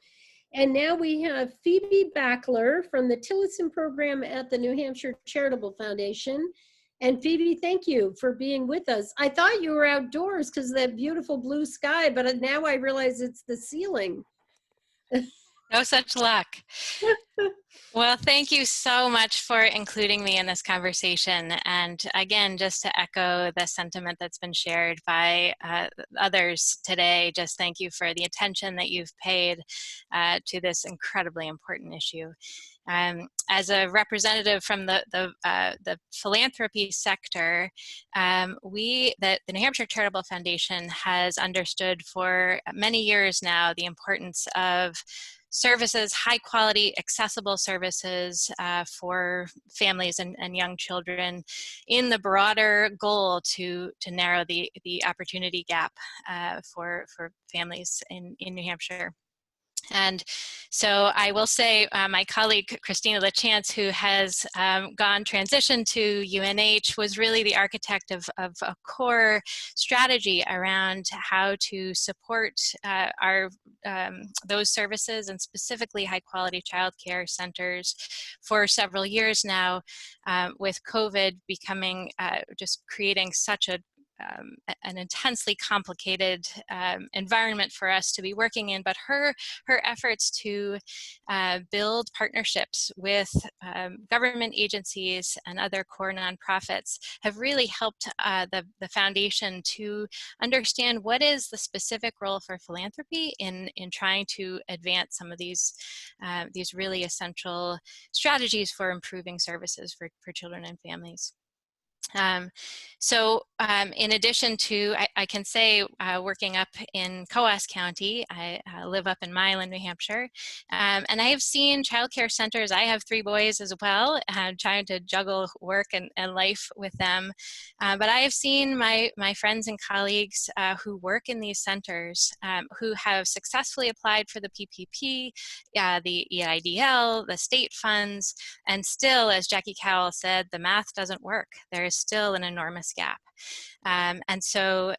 And now we have Phoebe Backler from the Tillotson program at the New Hampshire Charitable Foundation. And Phoebe, thank you for being with us. I thought you were outdoors because of that beautiful blue sky, but now I realize it's the ceiling. No such luck. Well, thank you so much for including me in this conversation. And again, just to echo the sentiment that's been shared by others today, just thank you for the attention that you've paid to this incredibly important issue. As a representative from the philanthropy sector, the New Hampshire Charitable Foundation has understood for many years now the importance of services, high quality, accessible services for families and young children in the broader goal to narrow the opportunity gap for families in New Hampshire. And so I will say my colleague, Christina LaChance, who has transitioned to UNH, was really the architect of a core strategy around how to support those services, and specifically high quality childcare centers for several years now, with COVID becoming just creating such an intensely complicated environment for us to be working in. But her efforts to build partnerships with government agencies and other core nonprofits have really helped the foundation to understand what is the specific role for philanthropy in trying to advance some of these really essential strategies for improving services for children and families. In addition to, I can say, working up in Coas County, I live up in Milan, New Hampshire, and I have seen childcare centers. I have 3 boys as well, trying to juggle work and life with them. But I have seen my friends and colleagues who work in these centers who have successfully applied for the PPP, the EIDL, the state funds, and still, as Jackie Cowell said, the math doesn't work. There is still an enormous gap. And so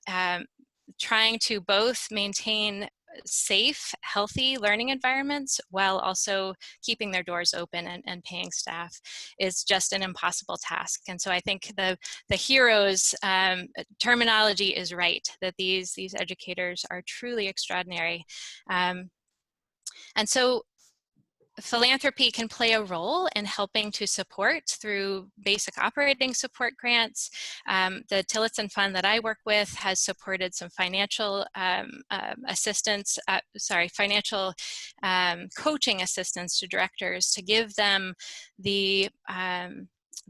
trying to both maintain safe, healthy learning environments while also keeping their doors open and paying staff is just an impossible task. And so I think the heroes terminology is right, that these educators are truly extraordinary. And so philanthropy can play a role in helping to support through basic operating support grants. The Tillotson Fund that I work with has supported some financial assistance, financial coaching assistance to directors to give them the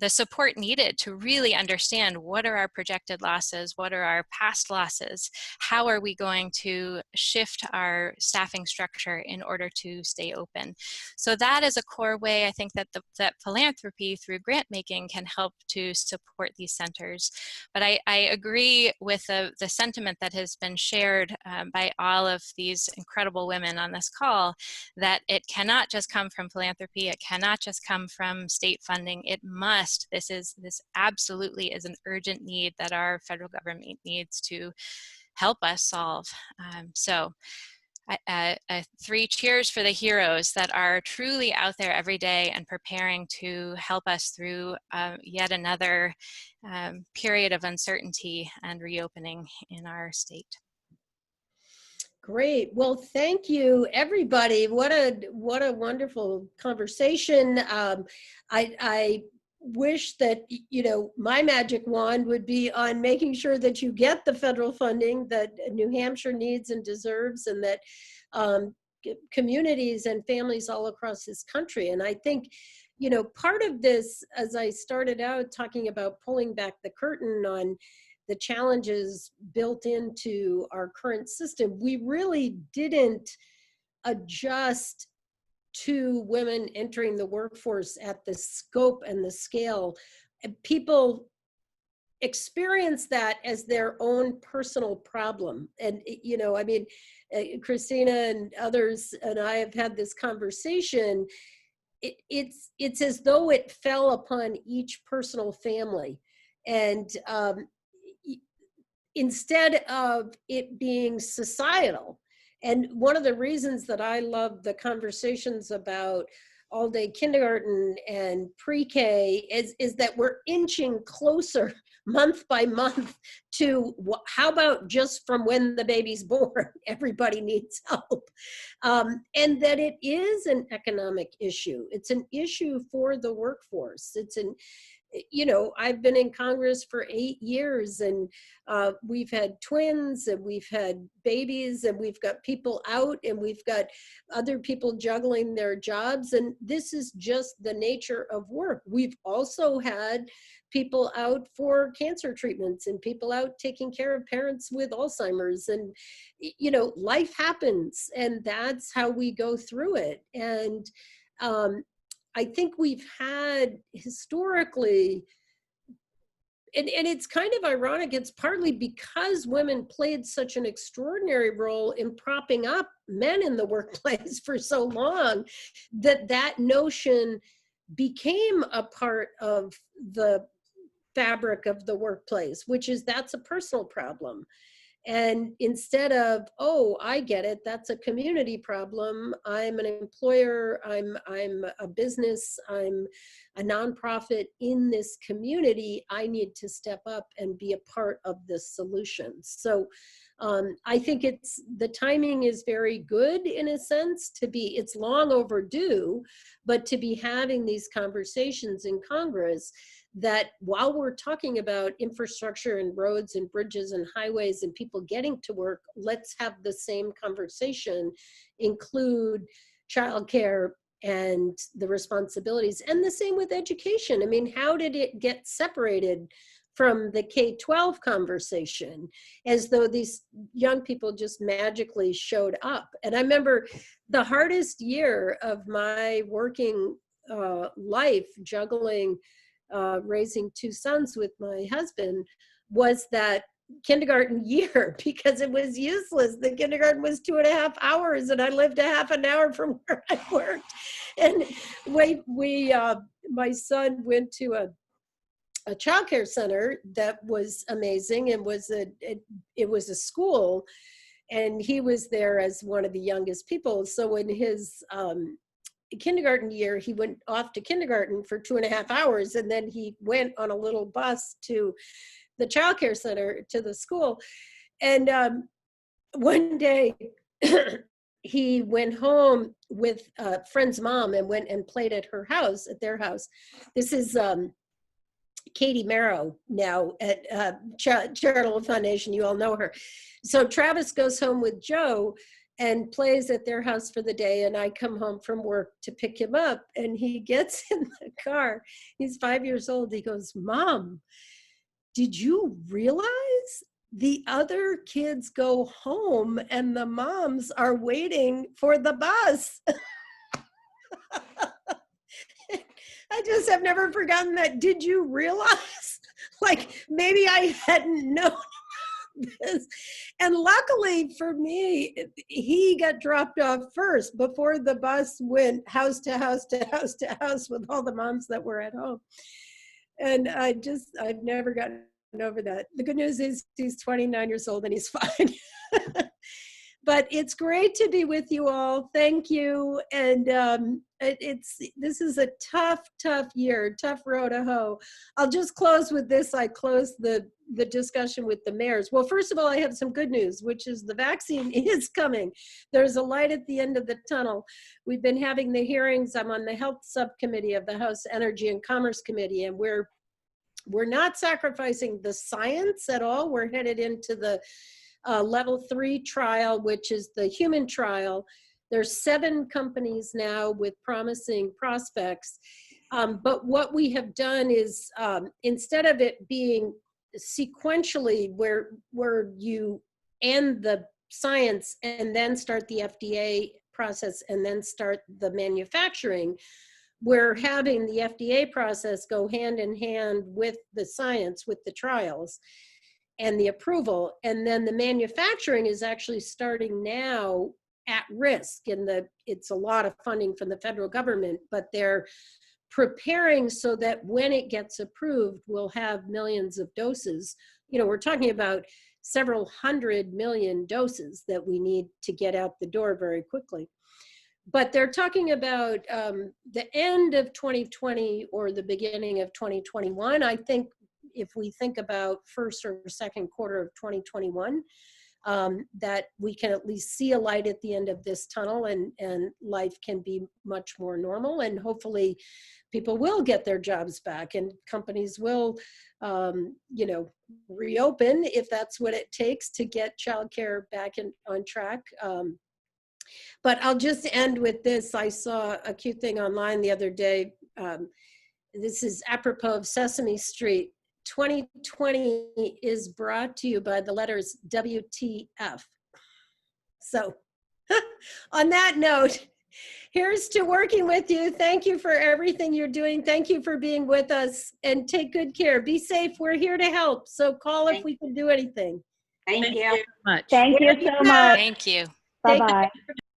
support needed to really understand what are our projected losses, what are our past losses, how are we going to shift our staffing structure in order to stay open. So that is a core way I think that that philanthropy through grant making can help to support these centers. But I agree with the sentiment that has been shared by all of these incredible women on this call, that it cannot just come from philanthropy, it cannot just come from state funding, it must. This absolutely is an urgent need that our federal government needs to help us solve. So 3 cheers for the heroes that are truly out there every day and preparing to help us through yet another period of uncertainty and reopening in our state. Great. Well, thank you, everybody. What a wonderful conversation. I wish that, you know, my magic wand would be on making sure that you get the federal funding that New Hampshire needs and deserves, and that communities and families all across this country. And I think, you know, part of this, as I started out talking about pulling back the curtain on the challenges built into our current system, we really didn't adjust to women entering the workforce at the scope and the scale. People experience that as their own personal problem. And, you know, I mean, Christina and others and I have had this conversation. It's as though it fell upon each personal family. And instead of it being societal. And one of the reasons that I love the conversations about all-day kindergarten and pre-K is that we're inching closer month by month to how about just from when the baby's born, everybody needs help. And that it is an economic issue. It's an issue for the workforce. It's an, you know, I've been in Congress for 8 years, and we've had twins, and we've had babies, and we've got people out, and we've got other people juggling their jobs. And this is just the nature of work. We've also had people out for cancer treatments, and people out taking care of parents with Alzheimer's. And, you know, life happens, and that's how we go through it. And I think we've had historically, and it's kind of ironic, it's partly because women played such an extraordinary role in propping up men in the workplace for so long, that notion became a part of the fabric of the workplace, which is that's a personal problem. And instead of, oh, I get it, that's a community problem. I'm an employer, I'm a business, I'm a nonprofit in this community. I need to step up and be a part of the solution. So I think the timing is very good in a sense it's long overdue, but to be having these conversations in Congress, that while we're talking about infrastructure and roads and bridges and highways and people getting to work, let's have the same conversation include childcare and the responsibilities. And the same with education. I mean, how did it get separated from the K-12 conversation, as though these young people just magically showed up? And I remember the hardest year of my working life, juggling raising 2 sons with my husband, was that kindergarten year, because it was useless. The kindergarten was 2.5 hours, and I lived a half an hour from where I worked. And my son went to a childcare center that was amazing, and it was a school, and he was there as one of the youngest people. So in his kindergarten year, he went off to kindergarten for 2.5 hours, and then he went on a little bus to the childcare center, to the school. And one day he went home with a friend's mom and went and played at their house. This is Katie Marrow now at Charitable Foundation. You all know her. So Travis goes home with Joe and plays at their house for the day, and I come home from work to pick him up, and he gets in the car. He's 5 years old. He goes, "Mom, did you realize the other kids go home and the moms are waiting for the bus?" I just have never forgotten that. Did you realize? Like, maybe I hadn't known this. And luckily for me, he got dropped off first before the bus went house to house to house to house with all the moms that were at home. And I've never gotten over that. The good news is he's 29 years old and he's fine. But it's great to be with you all. Thank you. And this is a tough year, tough row to hoe. I'll just close with this. I closed the discussion with the mayors. Well, first of all, I have some good news, which is the vaccine is coming. There's a light at the end of the tunnel. We've been having the hearings. I'm on the health subcommittee of the House Energy and Commerce Committee, and we're not sacrificing the science at all. We're headed into the level 3 trial, which is the human trial. There's 7 companies now with promising prospects. But what we have done is instead of it being sequentially where you end the science and then start the FDA process and then start the manufacturing, we're having the FDA process go hand in hand with the science, with the trials and the approval. And then the manufacturing is actually starting now at risk. And it's a lot of funding from the federal government, but they're preparing so that when it gets approved, we'll have millions of doses. You know, we're talking about several 100 million doses that we need to get out the door very quickly. But they're talking about the end of 2020 or the beginning of 2021. I think if we think about first or second quarter of 2021, that we can at least see a light at the end of this tunnel and life can be much more normal, and hopefully people will get their jobs back and companies will, you know, reopen if that's what it takes to get childcare back on track. But I'll just end with this. I saw a cute thing online the other day. This is apropos of Sesame Street. 2020 is brought to you by the letters WTF. So on that note, here's to working with you. Thank you for everything you're doing. Thank you for being with us, and take good care. Be safe. We're here to help. So call if we can do anything. Thank you. Much. Thank you so much. Thank you. Bye-bye.